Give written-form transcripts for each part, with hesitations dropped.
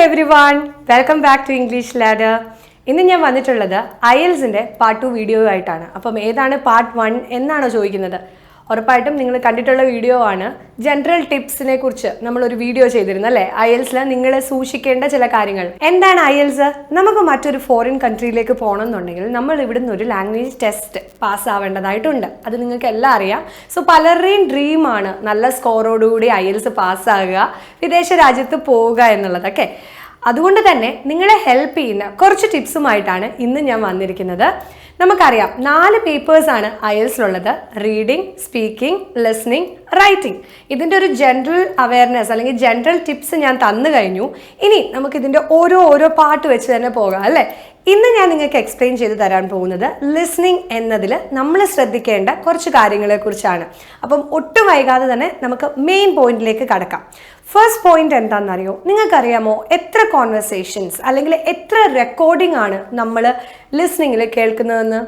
everyone, welcome back to English Ladder. ഇന്ന് ഞാൻ വന്നിട്ടുള്ളത് IELTSന്റെ പാർട്ട് 2 വീഡിയോ ആയിട്ടാണ്. അപ്പം ഏതാണ് പാർട്ട് 1 എന്നാണോ ചോദിക്കുന്നത്? ഉറപ്പായിട്ടും നിങ്ങൾ കണ്ടിട്ടുള്ള വീഡിയോ ആണ്. ജനറൽ ടിപ്സിനെ കുറിച്ച് നമ്മൾ ഒരു വീഡിയോ ചെയ്തിരുന്നു അല്ലേ? IELTSൽ നിങ്ങൾ സൂക്ഷിക്കേണ്ട ചില കാര്യങ്ങൾ. എന്താണ് IELTS? നമുക്ക് മറ്റൊരു ഫോറിൻ കൺട്രിയിലേക്ക് പോകണമെന്നുണ്ടെങ്കിൽ നമ്മൾ ഇവിടുന്ന് ഒരു ലാംഗ്വേജ് ടെസ്റ്റ് പാസ് ആവേണ്ടതായിട്ടുണ്ട്. അത് നിങ്ങൾക്ക് എല്ലാം അറിയാം. സോ പലരുടെയും ഡ്രീമാണ് നല്ല സ്കോറോടുകൂടി IELTS പാസ്സാകുക, വിദേശ രാജ്യത്ത് പോവുക എന്നുള്ളതൊക്കെ. അതുകൊണ്ട് തന്നെ നിങ്ങളെ ഹെൽപ്പ് ചെയ്യുന്ന കുറച്ച് ടിപ്സുമായിട്ടാണ് ഇന്ന് ഞാൻ വന്നിരിക്കുന്നത്. നമുക്കറിയാം 4 പേപ്പേഴ്സാണ് IELTSലുള്ളത്: റീഡിംഗ്, സ്പീക്കിംഗ്, ലിസണിംഗ്, റൈറ്റിംഗ്. ഇതിൻ്റെ ഒരു ജനറൽ അവയർനെസ് അല്ലെങ്കിൽ ജനറൽ ടിപ്സ് ഞാൻ തന്നു കഴിഞ്ഞു. ഇനി നമുക്കിതിൻ്റെ ഓരോ പാർട്ട് വെച്ച് തന്നെ പോകാം അല്ലേ? ഇന്ന് ഞാൻ നിങ്ങൾക്ക് എക്സ്പ്ലെയിൻ ചെയ്ത് തരാൻ പോകുന്നത് ലിസണിംഗ് എന്നതിൽ നമ്മൾ ശ്രദ്ധിക്കേണ്ട കുറച്ച് കാര്യങ്ങളെക്കുറിച്ചാണ്. അപ്പം ഒട്ടും വൈകാതെ തന്നെ നമുക്ക് മെയിൻ പോയിന്റിലേക്ക് കടക്കാം. ഫസ്റ്റ് പോയിന്റ് എന്താണെന്നറിയോ? നിങ്ങൾക്കറിയാമോ എത്ര കോൺവെർസേഷൻസ് അല്ലെങ്കിൽ എത്ര റെക്കോർഡിംഗ് ആണ് നമ്മൾ ലിസണിങ്ങിൽ കേൾക്കുന്നതെന്ന്?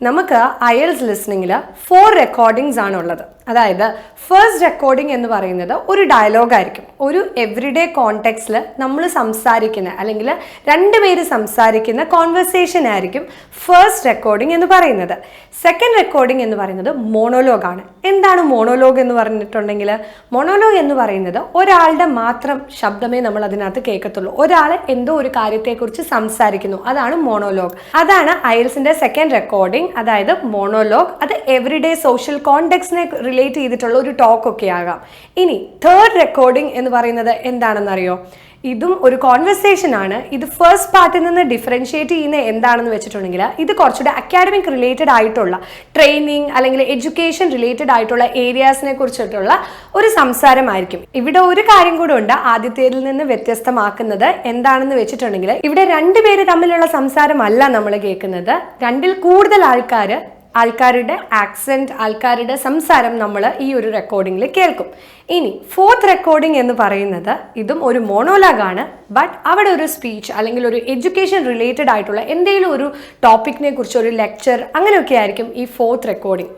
നമുക്ക് IELTS ലിസണിങ്ങിൽ 4 റെക്കോർഡിങ്സ് ആണുള്ളത്. അതായത് ഫസ്റ്റ് റെക്കോർഡിംഗ് എന്ന് പറയുന്നത് ഒരു ഡയലോഗ് ആയിരിക്കും. ഒരു എവറിഡേ കോണ്ടെക്സ്റ്റിൽ നമ്മൾ സംസാരിക്കുന്ന അല്ലെങ്കിൽ 2 പേര് സംസാരിക്കുന്ന കോൺവെർസേഷൻ ആയിരിക്കും ഫസ്റ്റ് റെക്കോർഡിംഗ് എന്ന് പറയുന്നത്. സെക്കൻഡ് റെക്കോർഡിംഗ് എന്ന് പറയുന്നത് മോണോലോഗാണ്. എന്താണ് മോണോലോഗ് എന്ന് പറഞ്ഞിട്ടുണ്ടെങ്കിൽ? മോണോലോഗ് എന്ന് പറയുന്നത് ഒരാളുടെ മാത്രം ശബ്ദമേ നമ്മൾ അതിനകത്ത് കേൾക്കത്തുള്ളൂ. ഒരാൾ എന്തോ ഒരു കാര്യത്തെക്കുറിച്ച് സംസാരിക്കുന്നു, അതാണ് മോണോലോഗ്. അതാണ് IELTSന്റെ സെക്കൻഡ് റെക്കോർഡിംഗ്, അതായത് മോണോലോഗ്. അത് എവറിഡേ സോഷ്യൽ കോണ്ടെക്സ്റ്റിനെ റിലേറ്റ് ചെയ്തിട്ടുള്ള ഒരു ടോക്ക് ഒക്കെ ആകാം. ഇനി തേർഡ് റെക്കോർഡിംഗ് എന്ന് പറയുന്നത് എന്താണെന്നറിയോ? ഇതും ഒരു കോൺവെർസേഷൻ ആണ്. ഇത് ഫസ്റ്റ് പാർട്ടിൽ നിന്ന് ഡിഫറൻഷിയേറ്റ് ചെയ്യുന്ന എന്താണെന്ന് വെച്ചിട്ടുണ്ടെങ്കിൽ ഇത് കുറച്ചുകൂടെ അക്കാഡമിക് റിലേറ്റഡ് ആയിട്ടുള്ള ട്രെയിനിങ് അല്ലെങ്കിൽ എഡ്യൂക്കേഷൻ റിലേറ്റഡ് ആയിട്ടുള്ള ഏരിയാസിനെ കുറിച്ചിട്ടുള്ള ഒരു സംസാരമായിരിക്കും. ഇവിടെ ഒരു കാര്യം കൂടെ ഉണ്ട് ആദ്യത്തേതിൽ നിന്ന് വ്യത്യസ്തമാക്കുന്നത്. എന്താണെന്ന് വെച്ചിട്ടുണ്ടെങ്കിൽ ഇവിടെ 2 പേര് തമ്മിലുള്ള സംസാരമല്ല നമ്മൾ കേൾക്കുന്നത്. 2ൽ കൂടുതൽ ആൾക്കാരുടെ ആക്സെന്റ്, ആൾക്കാരുടെ സംസാരം നമ്മൾ ഈ ഒരു റെക്കോർഡിംഗിൽ കേൾക്കും. ഇനി ഫോർത്ത് റെക്കോർഡിംഗ് എന്ന് പറയുന്നത് ഇതും ഒരു മോണോലോഗാണ്. ബട്ട് അവിടെ ഒരു സ്പീച്ച് അല്ലെങ്കിൽ ഒരു എഡ്യൂക്കേഷൻ റിലേറ്റഡ് ആയിട്ടുള്ള എന്തെങ്കിലും ഒരു ടോപ്പിക്കിനെ കുറിച്ച് ഒരു ലെക്ചർ അങ്ങനെയൊക്കെ ആയിരിക്കും ഈ ഫോർത്ത് റെക്കോർഡിംഗ്.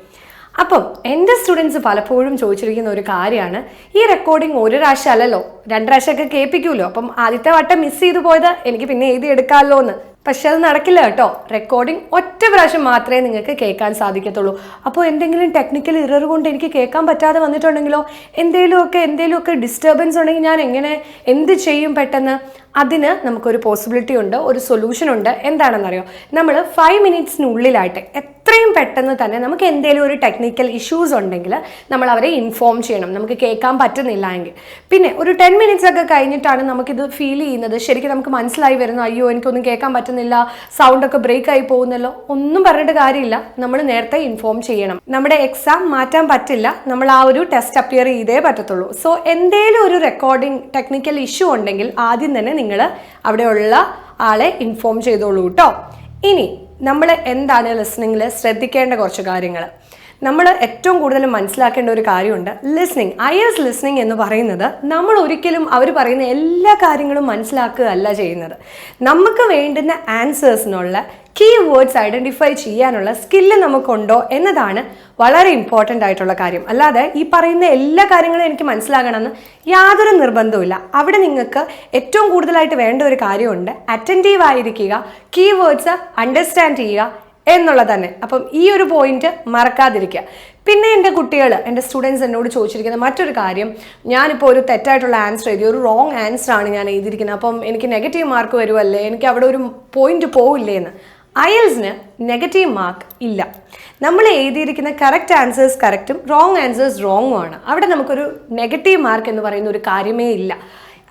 അപ്പം എൻ്റെ സ്റ്റുഡൻസ് പലപ്പോഴും ചോദിച്ചിരിക്കുന്ന ഒരു കാര്യമാണ്, ഈ റെക്കോർഡിംഗ് ഒരു പ്രാവശ്യം അല്ലല്ലോ 2 പ്രാവശ്യമൊക്കെ കേൾപ്പിക്കുമല്ലോ, അപ്പം ആദ്യത്തെ വട്ടം മിസ് ചെയ്തു പോയത് എനിക്ക് പിന്നെ എഴുതി എടുക്കാമല്ലോ എന്ന്. പക്ഷെ അത് നടക്കില്ല കേട്ടോ. റെക്കോർഡിംഗ് ഒറ്റ പ്രാവശ്യം മാത്രമേ നിങ്ങൾക്ക് കേൾക്കാൻ സാധിക്കത്തുള്ളൂ. അപ്പോൾ എന്തെങ്കിലും ടെക്നിക്കൽ ഇറർ കൊണ്ട് എനിക്ക് കേൾക്കാൻ പറ്റാതെ വന്നിട്ടുണ്ടെങ്കിലോ, എന്തെങ്കിലുമൊക്കെ ഡിസ്റ്റർബൻസ് ഉണ്ടെങ്കിൽ ഞാൻ എന്ത് ചെയ്യും പെട്ടെന്ന്? അതിന് നമുക്കൊരു പോസിബിലിറ്റി ഉണ്ട്, ഒരു സൊല്യൂഷൻ ഉണ്ട്. എന്താണെന്നറിയോ? നമ്മൾ 5 മിനിറ്റ്സിനുള്ളിലായിട്ട് എത്രയും പെട്ടെന്ന് തന്നെ നമുക്ക് എന്തെങ്കിലും ഒരു ടെക്നിക്കൽ ഇഷ്യൂസ് ഉണ്ടെങ്കിൽ നമ്മൾ അവരെ ഇൻഫോം ചെയ്യണം, നമുക്ക് കേൾക്കാൻ പറ്റുന്നില്ല എങ്കിൽ. പിന്നെ ഒരു 10 മിനിറ്റ്സ് ഒക്കെ കഴിഞ്ഞിട്ടാണ് നമുക്കിത് ഫീൽ ചെയ്യുന്നത്, ശരിക്കും നമുക്ക് മനസ്സിലായി വരുന്നു, അയ്യോ എനിക്കൊന്നും കേൾക്കാൻ പറ്റുന്നില്ല, സൗണ്ടൊക്കെ ബ്രേക്ക് ആയി പോകുന്നല്ലോ, ഒന്നും പറഞ്ഞിട്ട് കാര്യമില്ല, നമ്മൾ നേരത്തെ ഇൻഫോം ചെയ്യണം. നമ്മുടെ എക്സാം മാറ്റാൻ പറ്റില്ല, നമ്മൾ ആ ഒരു ടെസ്റ്റ് അപ്പിയർ ചെയ്തേ പറ്റത്തുള്ളൂ. സോ എന്തെങ്കിലും ഒരു റെക്കോർഡിംഗ് ടെക്നിക്കൽ ഇഷ്യൂ ഉണ്ടെങ്കിൽ ആദ്യം തന്നെ നിങ്ങൾ അവിടെയുള്ള ആളെ ഇൻഫോം ചെയ്തോളൂ കേട്ടോ. ഇനി നമ്മൾ എന്താണ് ലിസണിങ്ങിൽ ശ്രദ്ധിക്കേണ്ട കുറച്ച് കാര്യങ്ങൾ? നമ്മൾ ഏറ്റവും കൂടുതൽ മനസ്സിലാക്കേണ്ട ഒരു കാര്യമുണ്ട്. ലിസണിങ്, IELTS ലിസണിങ് എന്ന് പറയുന്നത് നമ്മൾ ഒരിക്കലും അവർ പറയുന്ന എല്ലാ കാര്യങ്ങളും മനസ്സിലാക്കുകയല്ല ചെയ്യുന്നത്. നമുക്ക് വേണ്ടുന്ന ആൻസേഴ്സിനുള്ള കീ വേർഡ്സ് ഐഡൻറ്റിഫൈ ചെയ്യാനുള്ള സ്കില്ല് നമുക്കുണ്ടോ എന്നതാണ് വളരെ ഇമ്പോർട്ടൻ്റ് ആയിട്ടുള്ള കാര്യം. അല്ലാതെ ഈ പറയുന്ന എല്ലാ കാര്യങ്ങളും എനിക്ക് മനസ്സിലാകണമെന്ന് യാതൊരു നിർബന്ധവുമില്ല. അവിടെ നിങ്ങൾക്ക് ഏറ്റവും കൂടുതലായിട്ട് വേണ്ട ഒരു കാര്യമുണ്ട്, അറ്റൻറ്റീവ് ആയിരിക്കുക, കീ വേർഡ്സ് അണ്ടർസ്റ്റാൻഡ് ചെയ്യുക എന്നുള്ളത് തന്നെ. അപ്പം ഈ ഒരു പോയിന്റ് മറക്കാതിരിക്കുക. പിന്നെ എൻ്റെ കുട്ടികൾ, എൻ്റെ സ്റ്റുഡൻസ് എന്നോട് ചോദിച്ചിരിക്കുന്ന മറ്റൊരു കാര്യം, ഞാനിപ്പോൾ ഒരു തെറ്റായിട്ടുള്ള ആൻസർ എഴുതി, ഒരു റോങ് ആൻസർ ആണ് ഞാൻ എഴുതിയിരിക്കുന്നത്, അപ്പം എനിക്ക് നെഗറ്റീവ് മാർക്ക് വരുമല്ലേ, എനിക്ക് അവിടെ ഒരു പോയിന്റ് പോവില്ലേ എന്ന്. IELTSന് നെഗറ്റീവ് മാർക്ക് ഇല്ല. നമ്മൾ എഴുതിയിരിക്കുന്ന കറക്റ്റ് ആൻസേഴ്സ് കറക്റ്റും റോങ് ആൻസേഴ്സ് റോങ്ങും ആണ്. അവിടെ നമുക്കൊരു നെഗറ്റീവ് മാർക്ക് എന്ന് പറയുന്ന ഒരു കാര്യമേ ഇല്ല.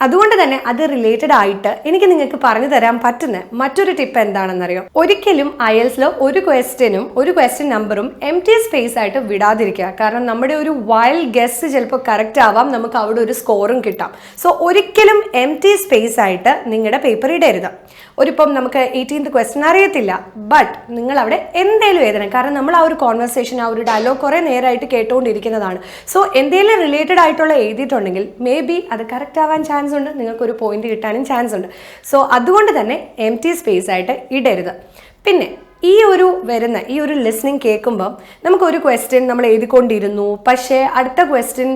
അതുകൊണ്ട് തന്നെ അത് റിലേറ്റഡ് ആയിട്ട് എനിക്ക് നിങ്ങൾക്ക് പറഞ്ഞു തരാൻ പറ്റുന്ന മറ്റൊരു ടിപ്പ് എന്താണെന്നറിയോ? ഒരിക്കലും IELTSൽ ഒരു ക്വസ്റ്റ്യൻ നമ്പറും എംപ്റ്റി സ്പേസ് ആയിട്ട് വിടാതിരിക്കുക. കാരണം നമ്മുടെ ഒരു വൈൽഡ് ഗസ് ചിലപ്പോൾ കറക്റ്റ് ആവാം, നമുക്ക് അവിടെ ഒരു സ്കോറും കിട്ടാം. സോ ഒരിക്കലും എംപ്റ്റി സ്പേസ് ആയിട്ട് നിങ്ങളുടെ പേപ്പർ ഇടരുത്. ഒരിപ്പം നമുക്ക് 18th ക്വസ്റ്റ്യൻ അറിയത്തില്ല, ബട്ട് നിങ്ങൾ അവിടെ എന്തെങ്കിലും എഴുതണം. കാരണം നമ്മൾ ആ ഒരു കോൺവെർസേഷൻ, ആ ഒരു ഡയലോഗ് കുറേ നേരമായിട്ട് കേട്ടുകൊണ്ടിരിക്കുന്നതാണ്. സോ എന്തെങ്കിലും റിലേറ്റഡ് ആയിട്ടുള്ള എഴുതിയിട്ടുണ്ടെങ്കിൽ മേ ബി അത് കറക്റ്റ് ആവാൻ ചാൻസ് ഉണ്ട്, നിങ്ങൾക്കൊരു പോയിന്റ് കിട്ടാനും ചാൻസ് ഉണ്ട്. സോ അതുകൊണ്ട് തന്നെ എംപ്റ്റി സ്പേസ് ആയിട്ട് ഇടരുത്. പിന്നെ ഈ ഒരു ലിസണിങ് കേൾക്കുമ്പം നമുക്കൊരു ക്വസ്റ്റ്യൻ നമ്മൾ എഴുതിക്കൊണ്ടിരുന്നു, പക്ഷേ അടുത്ത ക്വസ്റ്റ്യൻ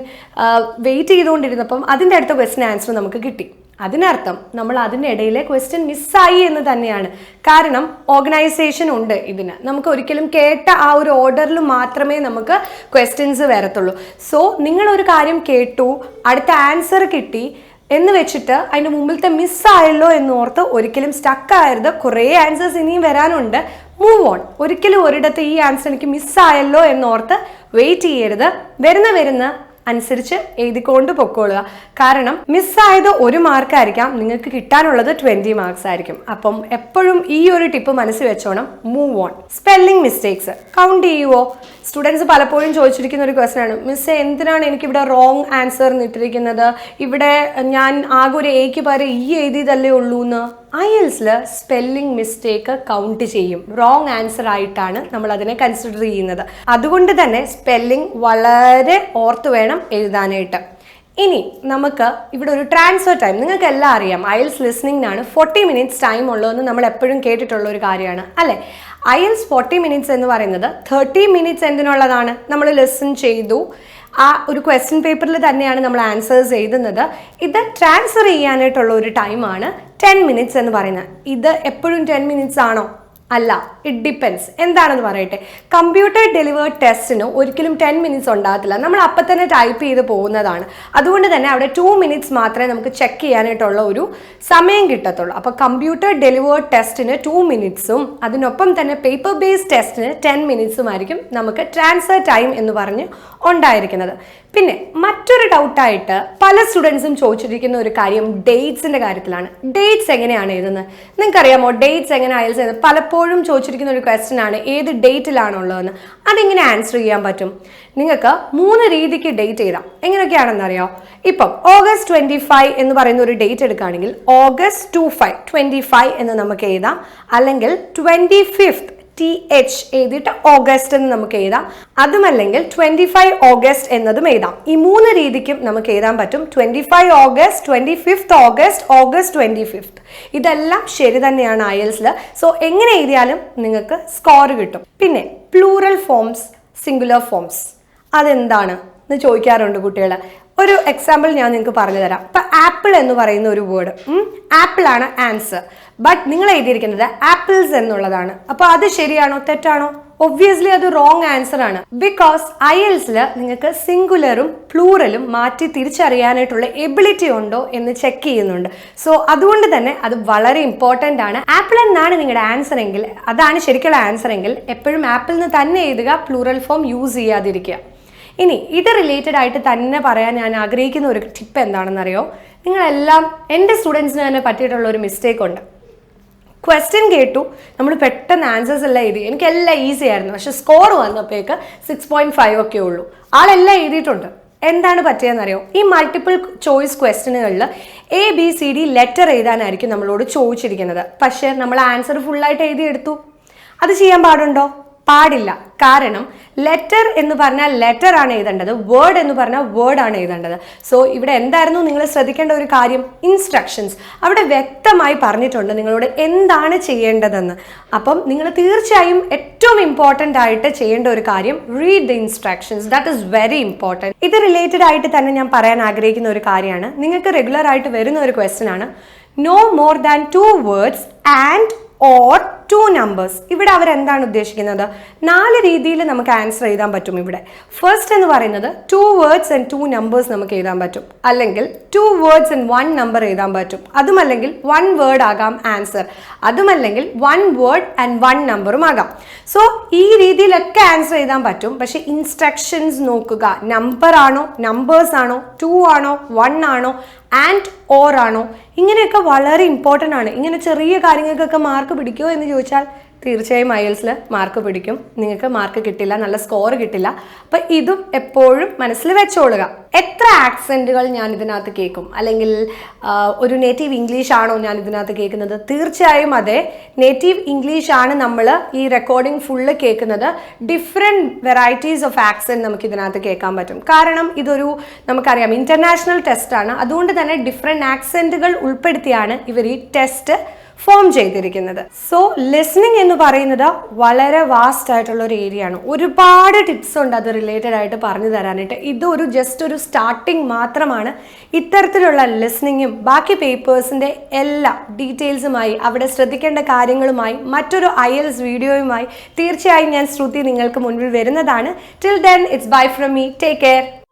വെയിറ്റ് ചെയ്തുകൊണ്ടിരുന്നപ്പം അതിൻ്റെ അടുത്ത ക്വസ്റ്റ്യൻ ആൻസർ നമുക്ക് കിട്ടി. അതിനർത്ഥം നമ്മൾ അതിനിടയിലെ ക്വസ്റ്റ്യൻ മിസ്സായി എന്ന് തന്നെയാണ്. കാരണം ഓർഗനൈസേഷൻ ഉണ്ട് ഇതിന്. നമുക്ക് ഒരിക്കലും കേട്ട ആ ഒരു ഓർഡറിൽ മാത്രമേ നമുക്ക് ക്വസ്റ്റ്യൻസ് വരത്തുള്ളൂ. സോ നിങ്ങളൊരു കാര്യം കേട്ടു, അടുത്ത ആൻസർ കിട്ടി എന്ന് വെച്ചിട്ട് അതിൻ്റെ മുമ്പിലത്തെ മിസ്സായല്ലോ എന്നോർത്ത് ഒരിക്കലും സ്റ്റക്ക് ആയരുത്. കുറേ ആൻസേഴ്സ് ഇനിയും വരാനുണ്ട്. Move on. ഒരിക്കലും ഒരിടത്ത് ഈ ആൻസർ എനിക്ക് മിസ്സായല്ലോ എന്നോർത്ത് വെയിറ്റ് ചെയ്യരുത്. വരുന്ന അനുസരിച്ച് എഴുതിക്കൊണ്ട് പൊക്കോളുക. കാരണം മിസ്സായത് 1 മാർക്കായിരിക്കാം, നിങ്ങൾക്ക് കിട്ടാനുള്ളത് 20 മാർക്സ് ആയിരിക്കും. അപ്പം എപ്പോഴും ഈ ഒരു ടിപ്പ് മനസ്സിൽ വെച്ചോണം. Move on. Spelling mistakes count ചെയ്യുവോ? സ്റ്റുഡൻസ് പലപ്പോഴും ചോദിച്ചിരിക്കുന്ന ഒരു ക്വസ്റ്റൻ ആണ്, മിസ്സേ എന്തിനാണ് എനിക്കിവിടെ റോങ് ആൻസർ ഇട്ടിരിക്കുന്നത്? ഇവിടെ ഞാൻ ആകെ ഒരു എക്ക് പകരം ഈ എഴുതിയതല്ലേ ഉള്ളൂ എന്ന്. IELTSൽ സ്പെല്ലിംഗ് മിസ്റ്റേക്ക് കൗണ്ട് ചെയ്യും. റോങ് ആൻസർ ആയിട്ടാണ് നമ്മൾ അതിനെ കൺസിഡർ ചെയ്യുന്നത്. അതുകൊണ്ട് തന്നെ സ്പെല്ലിംഗ് വളരെ ഓർത്ത് വേണം എഴുതാനായിട്ട്. ഇനി നമുക്ക് ഇവിടെ ഒരു ട്രാൻസ്ഫർ ടൈം, നിങ്ങൾക്ക് എല്ലാം അറിയാം IELTS ലിസ്ണിംഗിനാണ് 40 മിനിറ്റ്സ് ടൈം ഉള്ളതെന്ന് നമ്മൾ എപ്പോഴും കേട്ടിട്ടുള്ള ഒരു കാര്യമാണ് അല്ലേ. IELTS 40 മിനിറ്റ്സ് എന്ന് പറയുന്നത് 30 മിനിറ്റ്സ് എന്തിനുള്ളതാണ്? നമ്മൾ ലിസൺ ചെയ്തു, ആ ഒരു ക്വസ്റ്റ്യൻ പേപ്പറിൽ തന്നെയാണ് നമ്മൾ ആൻസേഴ്സ് എഴുതുന്നത്. ഇത് ട്രാൻസ്ഫർ ചെയ്യാനായിട്ടുള്ള ഒരു ടൈമാണ് 10 മിനിറ്റ്സ് എന്ന് പറയുന്നത്. ഇത് എപ്പോഴും 10 മിനിറ്റ്സ് ആണോ? അല്ല, ഇറ്റ് ഡിപ്പെൻസ്. എന്താണെന്ന് പറയട്ടെ. കമ്പ്യൂട്ടർ ഡെലിവേർഡ് ടെസ്റ്റിന് ഒരിക്കലും 10 മിനിറ്റ്സ് ഉണ്ടാകത്തില്ല. നമ്മൾ അപ്പം തന്നെ ടൈപ്പ് ചെയ്ത് പോകുന്നതാണ്. അതുകൊണ്ട് തന്നെ അവിടെ 2 മിനിറ്റ്സ് മാത്രമേ നമുക്ക് ചെക്ക് ചെയ്യാനായിട്ടുള്ള ഒരു സമയം കിട്ടത്തുള്ളൂ. അപ്പോൾ കമ്പ്യൂട്ടർ ഡെലിവേർഡ് ടെസ്റ്റിന് 2 മിനിറ്റ്സും അതിനൊപ്പം തന്നെ പേപ്പർ ബേസ്ഡ് ടെസ്റ്റിന് 10 മിനിറ്റ്സും ആയിരിക്കും നമുക്ക് ട്രാൻസ്ഫർ ടൈം എന്ന് പറഞ്ഞ് ഉണ്ടായിരിക്കുന്നത്. പിന്നെ മറ്റൊരു ഡൗട്ടായിട്ട് പല സ്റ്റുഡൻസും ചോദിച്ചിരിക്കുന്ന ഒരു കാര്യം ഡേറ്റ്സിൻ്റെ കാര്യത്തിലാണ്. ഡേറ്റ്സ് എങ്ങനെയാണ് എഴുതുന്നത്? നിങ്ങൾക്കറിയാമോ ഡേറ്റ്സ് എങ്ങനെ IELTS എഴുതുന്നത്? പലപ്പോഴും ചോദിച്ചിരിക്കുന്ന ഒരു ക്വസ്റ്റ്യൻ ആണ്, ഏത് ഡേറ്റിലാണുള്ളതെന്ന്. അതെങ്ങനെ ആൻസർ ചെയ്യാൻ പറ്റും? നിങ്ങൾക്ക് 3 രീതിക്ക് ഡേറ്റ് എഴുതാം. എങ്ങനെയൊക്കെയാണെന്ന് അറിയാം. ഇപ്പം August 25 എന്ന് പറയുന്ന ഒരു ഡേറ്റ് എടുക്കുകയാണെങ്കിൽ August 25 എന്ന് നമുക്ക് എഴുതാം. അല്ലെങ്കിൽ 25th TH എഴുതിയിട്ട് ഓഗസ്റ്റ് എന്ന് നമുക്ക് എഴുതാം. അതുമല്ലെങ്കിൽ 25 ഓഗസ്റ്റ് എന്നതും എഴുതാം. ഈ 3 രീതിക്കും നമുക്ക് എഴുതാൻ പറ്റും. 25 August, 25th August, August 25th. ഇതെല്ലാം ശരി തന്നെയാണ് IELTSൽ. സോ എങ്ങനെ എഴുതിയാലും നിങ്ങൾക്ക് സ്കോർ കിട്ടും. പിന്നെ പ്ലൂറൽ ഫോംസ്, സിംഗുലർ ഫോംസ് അതെന്താണ് എന്ന് ചോദിക്കാറുണ്ട് കുട്ടികൾ. ഒരു എക്സാമ്പിൾ ഞാൻ നിങ്ങൾക്ക് പറഞ്ഞു തരാം. ഇപ്പം ആപ്പിൾ എന്ന് പറയുന്ന ഒരു വേർഡ്, ആപ്പിൾ ആണ് ആൻസർ. ബട്ട് നിങ്ങൾ എഴുതിയിരിക്കുന്നത് ആപ്പിൾസ് എന്നുള്ളതാണ്. അപ്പോൾ അത് ശരിയാണോ തെറ്റാണോ? ഒബ്വിയസ്ലി അത് റോങ് ആൻസർ ആണ്. ബിക്കോസ് IELTSൽ നിങ്ങൾക്ക് സിംഗുലറും പ്ലൂറലും മാറ്റി തിരിച്ചറിയാനായിട്ടുള്ള എബിലിറ്റി ഉണ്ടോ എന്ന് ചെക്ക് ചെയ്യുന്നുണ്ട്. സോ അതുകൊണ്ട് തന്നെ അത് വളരെ ഇമ്പോർട്ടൻ്റ് ആണ്. ആപ്പിൾ എന്നാണ് നിങ്ങളുടെ ആൻസർ എങ്കിൽ, അതാണ് ശരിക്കുള്ള ആൻസർ എങ്കിൽ എപ്പോഴും ആപ്പിൾ എന്ന് തന്നെ എഴുതുക, പ്ലൂറൽ ഫോം യൂസ് ചെയ്യാതിരിക്കുക. ഇനി ഇത് റിലേറ്റഡ് ആയിട്ട് തന്നെ പറയാൻ ഞാൻ ആഗ്രഹിക്കുന്ന ഒരു ടിപ്പ് എന്താണെന്നറിയോ? നിങ്ങളെല്ലാം എൻ്റെ സ്റ്റുഡൻസിന് തന്നെ പറ്റിയിട്ടുള്ള ഒരു മിസ്റ്റേക്ക് ഉണ്ട്. ക്വസ്റ്റ്യൻ കേട്ടു, നമ്മൾ പെട്ടെന്ന് ആൻസേഴ്സ് എല്ലാം എഴുതി, എനിക്കെല്ലാം ഈസി ആയിരുന്നു. പക്ഷെ സ്കോർ വന്നപ്പോഴേക്ക് 6.5 ഒക്കെ ഉള്ളൂ. ആളെല്ലാം എഴുതിയിട്ടുണ്ട്. എന്താണ് പറ്റിയെന്നറിയോ? ഈ മൾട്ടിപ്പിൾ ചോയ്സ് ക്വസ്റ്റ്യനുകളിൽ ABCD ലെറ്റർ എഴുതാനായിരിക്കും നമ്മളോട് ചോദിച്ചിരിക്കുന്നത്. പക്ഷേ നമ്മൾ ആൻസർ ഫുള്ളായിട്ട് എഴുതിയെടുത്തു. അത് ചെയ്യാൻ പാടുണ്ടോ? പാടില്ല. കാരണം ലെറ്റർ എന്ന് പറഞ്ഞാൽ ലെറ്റർ ആണ് എഴുതേണ്ടത്, വേർഡ് എന്ന് പറഞ്ഞാൽ വേർഡ് ആണ് എഴുതേണ്ടത്. സോ ഇവിടെ എന്തായിരുന്നു നിങ്ങൾ ശ്രദ്ധിക്കേണ്ട ഒരു കാര്യം? ഇൻസ്ട്രക്ഷൻസ്. അവിടെ വ്യക്തമായി പറഞ്ഞിട്ടുണ്ട് നിങ്ങളോട് എന്താണ് ചെയ്യേണ്ടതെന്ന്. അപ്പം നിങ്ങൾ തീർച്ചയായും ഏറ്റവും ഇമ്പോർട്ടൻ്റ് ആയിട്ട് ചെയ്യേണ്ട ഒരു കാര്യം read the instructions. That is very important. ഇത് റിലേറ്റഡ് ആയിട്ട് തന്നെ ഞാൻ പറയാൻ ആഗ്രഹിക്കുന്ന ഒരു കാര്യമാണ്. നിങ്ങൾക്ക് റെഗുലർ ആയിട്ട് വരുന്ന ഒരു ക്വസ്റ്റ്യൻ ആണ്, no more than 2 words and or 2 numbers. ഇവിടെ അവരെന്താണ് ഉദ്ദേശിക്കുന്നത്? 4 രീതിയിൽ നമുക്ക് ആൻസർ എഴുതാൻ പറ്റും. ഇവിടെ ഫസ്റ്റ് എന്ന് പറയുന്നത് 2 വേർഡ്സ് ആൻഡ് 2 നമ്പേഴ്സ് നമുക്ക് എഴുതാൻ പറ്റും. അല്ലെങ്കിൽ 2 വേർഡ്സ് ആൻഡ് 1 നമ്പർ എഴുതാൻ പറ്റും. അതുമല്ലെങ്കിൽ 1 വേർഡ് ആകാം ആൻസർ. അതുമല്ലെങ്കിൽ 1 വേർഡ് ആൻഡ് 1 നമ്പറും ആകാം. സോ ഈ രീതിയിലൊക്കെ ആൻസർ എഴുതാൻ പറ്റും. പക്ഷെ ഇൻസ്ട്രക്ഷൻസ് നോക്കുക. നമ്പർ ആണോ, നമ്പേഴ്സ് ആണോ, 2 ആണോ, 1 ആണോ, ആൻഡ് ഓർ ആണോ, ഇങ്ങനെയൊക്കെ വളരെ ഇമ്പോർട്ടൻ്റ് ആണ്. ഇങ്ങനെ ചെറിയ കാര്യങ്ങൾക്കൊക്കെ മാർക്ക് പിടിക്കുമോ എന്ന് ചോദിച്ചാൽ തീർച്ചയായും IELTSൽ മാർക്ക് പിടിക്കും. നിങ്ങൾക്ക് മാർക്ക് കിട്ടില്ല, നല്ല സ്കോർ കിട്ടില്ല. അപ്പം ഇതും എപ്പോഴും മനസ്സിൽ വെച്ചോളുക. എത്ര ആക്സെൻറ്റുകൾ ഞാൻ ഇതിനകത്ത് കേൾക്കും, അല്ലെങ്കിൽ ഒരു നേറ്റീവ് ഇംഗ്ലീഷ് ആണോ ഞാൻ ഇതിനകത്ത് കേൾക്കുന്നത്? തീർച്ചയായും അതെ, നേറ്റീവ് ഇംഗ്ലീഷ് ആണ് നമ്മൾ ഈ റെക്കോർഡിംഗ് ഫുള്ള് കേൾക്കുന്നത്. ഡിഫറെൻറ്റ് വെറൈറ്റീസ് ഓഫ് ആക്സെൻറ്റ് നമുക്ക് ഇതിനകത്ത് കേൾക്കാൻ പറ്റും. കാരണം ഇതൊരു നമുക്കറിയാം ഇൻ്റർനാഷണൽ ടെസ്റ്റാണ്. അതുകൊണ്ട് തന്നെ ഡിഫറെൻറ്റ് ആക്സെൻറ്റുകൾ ഉൾപ്പെടുത്തിയാണ് ഇവർ ഈ ടെസ്റ്റ് ഫോം ചെയ്തിരിക്കുന്നത്. സോ ലിസണിങ് എന്ന് പറയുന്നത് വളരെ വാസ്റ്റ് ആയിട്ടുള്ള ഒരു ഏരിയ ആണ്. ഒരുപാട് ടിപ്സ് ഉണ്ട് അത് റിലേറ്റഡ് ആയിട്ട് പറഞ്ഞു തരാനായിട്ട്. ഇതൊരു ജസ്റ്റ് ഒരു സ്റ്റാർട്ടിങ് മാത്രമാണ്. ഇത്തരത്തിലുള്ള ലിസണിങ്ങും ബാക്കി പേപ്പേഴ്സിന്റെ എല്ലാ ഡീറ്റെയിൽസുമായി അവിടെ ശ്രദ്ധിക്കേണ്ട കാര്യങ്ങളുമായി മറ്റൊരു IELTS വീഡിയോയുമായി തീർച്ചയായും ഞാൻ ശ്രുതി നിങ്ങൾക്ക് മുൻപിൽ വരുന്നതാണ്. Till then it's bye from me. Take care.